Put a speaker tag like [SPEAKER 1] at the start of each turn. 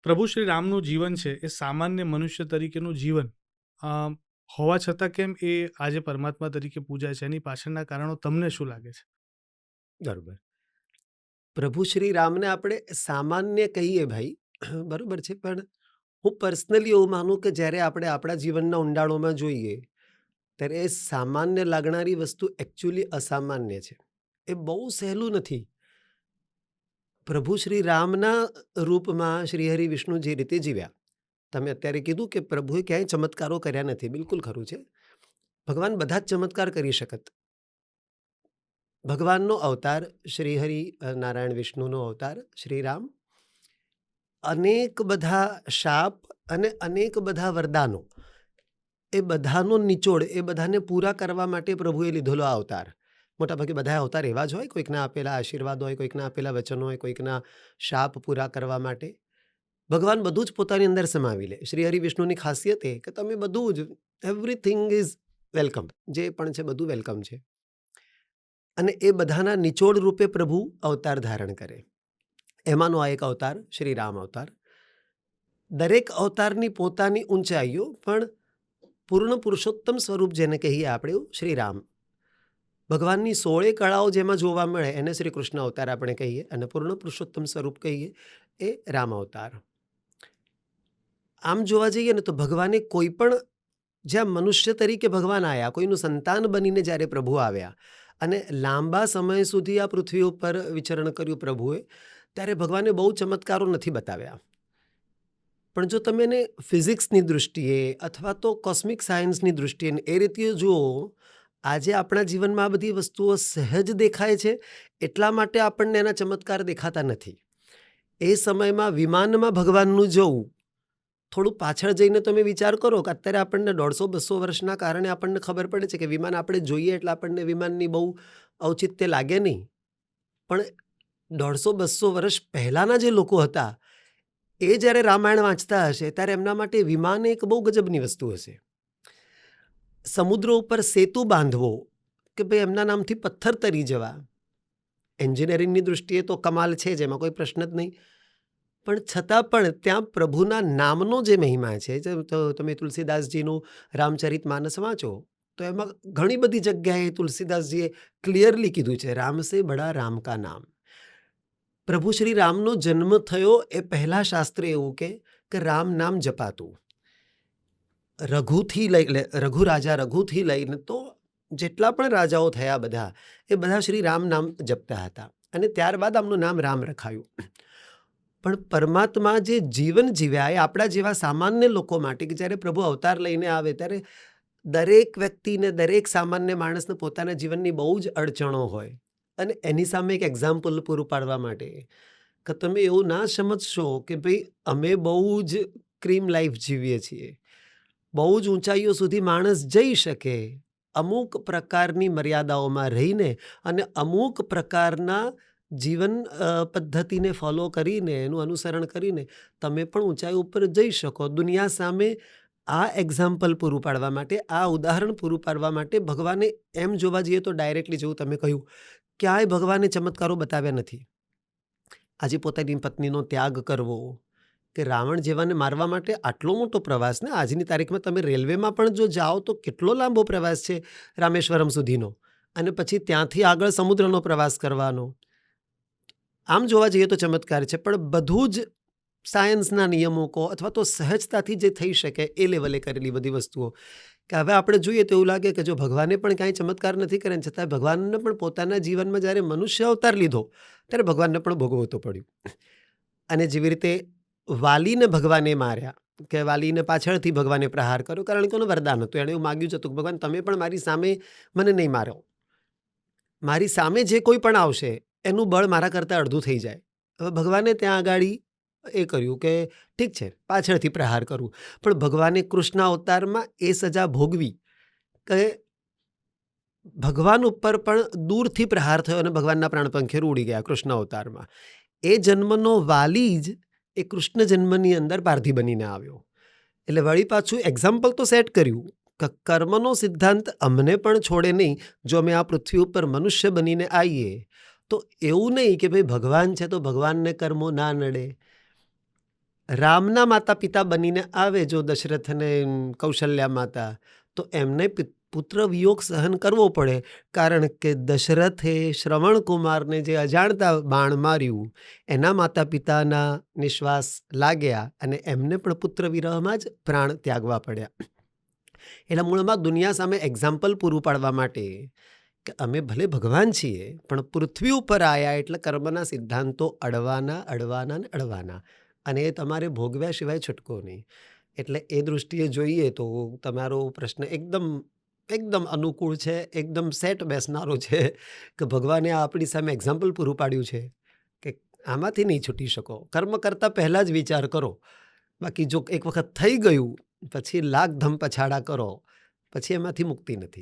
[SPEAKER 1] પ્રભુ શ્રી રામનું જીવન છે એ સામાન્ય મનુષ્ય તરીકેનું જીવન અ, હોવા છતાં કેમ એ આજે પરમાત્મા તરીકે પૂજાય છે એની પાછળના કારણો તમને શું લાગે છે?
[SPEAKER 2] બરોબર. પ્રભુ શ્રી રામને આપણે સામાન્ય કહીએ ભાઈ, બરોબર છે. પણ હું પર્સનલી એવું માનું કે જ્યારે આપણે આપણા જીવનના ઊંડાણોમાં જોઈએ, ત્યારે એ સામાન્ય લાગનારી વસ્તુ એકચ્યુઅલી અસામાન્ય છે. એ બહુ સહેલું નથી. પ્રભુ શ્રી રામના રૂપમાં શ્રીહરિ વિષ્ણુ જે રીતે જીવ્યા. તમે અત્યારે કીધું કે પ્રભુએ ક્યાંય ચમત્કારો કર્યા નથી. બિલકુલ ખરું છે. ભગવાન બધા જ ચમત્કાર કરી શકત. ભગવાનનો અવતાર શ્રીહરિ નારાયણ વિષ્ણુનો અવતાર શ્રીરામ અનેક બધા શાપ અને અનેક બધા વરદાનો, એ બધાનો નિચોડ, એ બધાને પૂરા કરવા માટે પ્રભુએ લીધેલો આ અવતાર. મોટાભાગે બધા અવતાર એવા જ હોય, કોઈકના આપેલા આશીર્વાદ હોય, કોઈકના આપેલા વચનો હોય, કોઈકના શાપ પૂરા કરવા માટે. ભગવાન બધું જ પોતાની અંદર સમાવી લે. શ્રી હરિવિષ્ણુની ખાસિયત એ કે તમે બધું જ, એવરીથિંગ ઇઝ વેલકમ. જે પણ છે બધું વેલકમ છે. અને એ બધાના નિચોડ રૂપે પ્રભુ અવતાર ધારણ કરે. એમાંનો આ એક અવતાર શ્રી રામ અવતાર. દરેક અવતારની પોતાની ઊંચાઈઓ, પણ પૂર્ણ પુરુષોત્તમ સ્વરૂપ જેને કહીએ આપણે એવું શ્રીરામ. ભગવાનની 16 કળાઓ જેમાં જોવા મળે એને શ્રી કૃષ્ણ અવતાર આપણે કહીએ, અને પૂર્ણ પુરુષોત્તમ સ્વરૂપ કહીએ એ રામ અવતાર. આમ જોવા જઈએ ને તો ભગવાને કોઈ પણ, જ્યાં મનુષ્ય તરીકે ભગવાન આવ્યા, કોઈનું સંતાન બનીને જ્યારે પ્રભુ આવ્યા અને લાંબા સમય સુધી આ પૃથ્વી ઉપર વિચરણ કર્યું પ્રભુએ, ત્યારે ભગવાને બહુ ચમત્કારો નથી બતાવ્યા. પણ જો તમે એને ફિઝિક્સની દૃષ્ટિએ અથવા તો કોસ્મિક સાયન્સની દૃષ્ટિએ એ રીતે જુઓ, આજે આપણા જીવનમાં આ બધી વસ્તુઓ સહેજ દેખાય છે, એટલા માટે આપણને એના ચમત્કાર દેખાતા નથી. એ સમયમાં વિમાનમાં ભગવાનનું જવું, થોડું પાછળ જઈને તમે વિચાર કરો કે અત્યારે આપણને 150-200 વર્ષના કારણે આપણને ખબર પડે છે કે વિમાન આપણે જોઈએ એટલે આપણને વિમાનની બહુ ઔચિત્ય લાગે નહીં. પણ 150-200 વર્ષ પહેલાંના જે લોકો હતા, એ જ્યારે રામાયણ વાંચતા હશે ત્યારે એમના માટે વિમાન એક બહુ ગજબની વસ્તુ હશે. સમુદ્ર ઉપર સેતુ બાંધવો, કે ભાઈ એમના નામથી પથ્થર તરી જવા, એન્જિનિયરિંગની દૃષ્ટિએ તો કમાલ છે જ, એમાં કોઈ પ્રશ્ન જ નહીં. પણ છતાં પણ ત્યાં પ્રભુના નામનો જે મહિમા છે, તો તમે તુલસીદાસજીનું રામચરિતમાનસ વાંચો તો એમાં ઘણી બધી જગ્યાએ તુલસીદાસજીએ ક્લિયરલી કીધું છે, રામ સે બડા રામ કા નામ. પ્રભુ શ્રી રામનો જન્મ થયો એ પહેલા શાસ્ત્ર એવું કે રામ નામ જપાતું. રઘુ રાજા રઘુથી લઈને તો જેટલા પણ રાજાઓ થયા બધા, એ બધા શ્રી રામ નામ જપતા હતા. અને ત્યારબાદ આમનું નામ રામ રખાયું. પણ પરમાત્મા જે જીવન જીવ્યા એ આપણા જેવા સામાન્ય લોકો માટે, કે જ્યારે પ્રભુ અવતાર લઈને આવે ત્યારે દરેક વ્યક્તિને, દરેક સામાન્ય માણસને પોતાના જીવનની બહુ જ અડચણો હોય, અને એની સામે એક એક્ઝામ્પલ પૂરું પાડવા માટે કે તમે એવું ના સમજશો કે ભાઈ અમે બહુ જ ક્રીમ લાઈફ જીવીએ છીએ, બહુ જ ઊંચાઈઓ સુધી માણસ જઈ શકે, અમુક પ્રકારની મર્યાદાઓમાં રહીને અને અમુક પ્રકારના જીવન પદ્ધતિને ફોલો કરીને, એનું અનુસરણ કરીને તમે પણ ઊંચાઈ ઉપર જઈ શકો. દુનિયા સામે આ એક્ઝામ્પલ પૂરું પાડવા માટે, આ ઉદાહરણ પૂરું પાડવા માટે ભગવાને, એમ જોવા જઈએ તો ડાયરેક્ટલી જેવું તમે કહ્યું, ક્યાંય ભગવાને ચમત્કારો બતાવ્યા નથી. આજે પોતાની પત્નીનો ત્યાગ કરવો, કે રાવણ જેવાને મારવા માટે આટલો મોટો પ્રવાસ, ને આજની તારીખમાં તમે રેલવેમાં પણ જો જાઓ તો કેટલો લાંબો પ્રવાસ છે રામેશ્વરમ સુધીનો, અને પછી ત્યાંથી આગળ સમુદ્રનો પ્રવાસ કરવાનો. આમ જોવા જઈએ તો ચમત્કાર છે, પણ બધું જ સાયન્સના નિયમો કહો અથવા તો સહજતાથી જે થઈ શકે એ લેવલે કરેલી બધી વસ્તુઓ, કે હવે આપણે જોઈએ તો એવું લાગે કે જો ભગવાને પણ કાંઈ ચમત્કાર નથી કર્યા, છતાં ભગવાનને પણ પોતાના જીવનમાં જ્યારે મનુષ્ય અવતાર લીધો ત્યારે ભગવાનને પણ ભોગવવું તો પડ્યું. અને જેવી રીતે વાલીને ભગવાને માર્યા, કે વાલીને પાછળથી ભગવાને પ્રહાર કર્યો, કારણ કે એનું વરદાન હતું, એણે એવું માગ્યું જ હતું કે ભગવાન તમે પણ મારી સામે મને નહીં મારો, મારી સામે જે કોઈ પણ આવશે એનું બળ મારા કરતાં અડધું થઈ જાય. હવે ભગવાને ત્યાં આગાડી એ કર્યું કે ઠીક છે, પાછળથી પ્રહાર કરવું. પણ ભગવાને કૃષ્ણ અવતારમાં એ સજા ભોગવી કે ભગવાન ઉપર પણ દૂરથી પ્રહાર થયો અને ભગવાનના પ્રાણ પંખેરું ઉડી ગયા કૃષ્ણ અવતારમાં. એ જન્મનો વાલી જ એ કૃષ્ણ જન્મની અંદર પારધી બનીને આવ્યો. એટલે વળી પાછું એક્ઝામ્પલ તો સેટ કર્યું કે કર્મનો સિદ્ધાંત અમને પણ છોડે નહીં. જો અમે આ પૃથ્વી ઉપર મનુષ્ય બનીને આવીએ તો એવું નહીં કે ભાઈ ભગવાન છે તો ભગવાનને કર્મો ના નડે. રામના માતા પિતા બનીને આવે જો દશરથ અને કૌશલ્યા માતા, તો એમને પુત્ર વિયોગ સહન કરવો પડે, કારણ કે દશરથે શ્રવણકુમારને જે અજાણતા બાણ માર્યું એના માતા પિતાના નિશ્વાસ લાગ્યા અને એમને પણ પુત્ર વિરહમાં જ પ્રાણ ત્યાગવા પડ્યા. એટલે મૂળમાં દુનિયા સામે એક્ઝામ્પલ પૂરું પાડવા માટે કે અમે ભલે ભગવાન છીએ પણ પૃથ્વી ઉપર આવ્યા એટલે કર્મના સિદ્ધાંતો અડવાના અને એ તમારે ભોગવ્યા સિવાય છૂટકો નહીં. એટલે એ દૃષ્ટિએ જોઈએ તો તમારો પ્રશ્ન એકદમ અનુકૂળ છે, એકદમ સેટ બેસનારો છે કે ભગવાને આ આપણી સામે એક્ઝામ્પલ પૂરું પાડ્યું છે કે આમાંથી નહીં છૂટી શકો. કર્મ કરતાં પહેલાં જ વિચાર કરો, બાકી જો એક વખત થઈ ગયું પછી લાખ ધમ પછાડા કરો, પછી એમાંથી મુક્તિ નથી.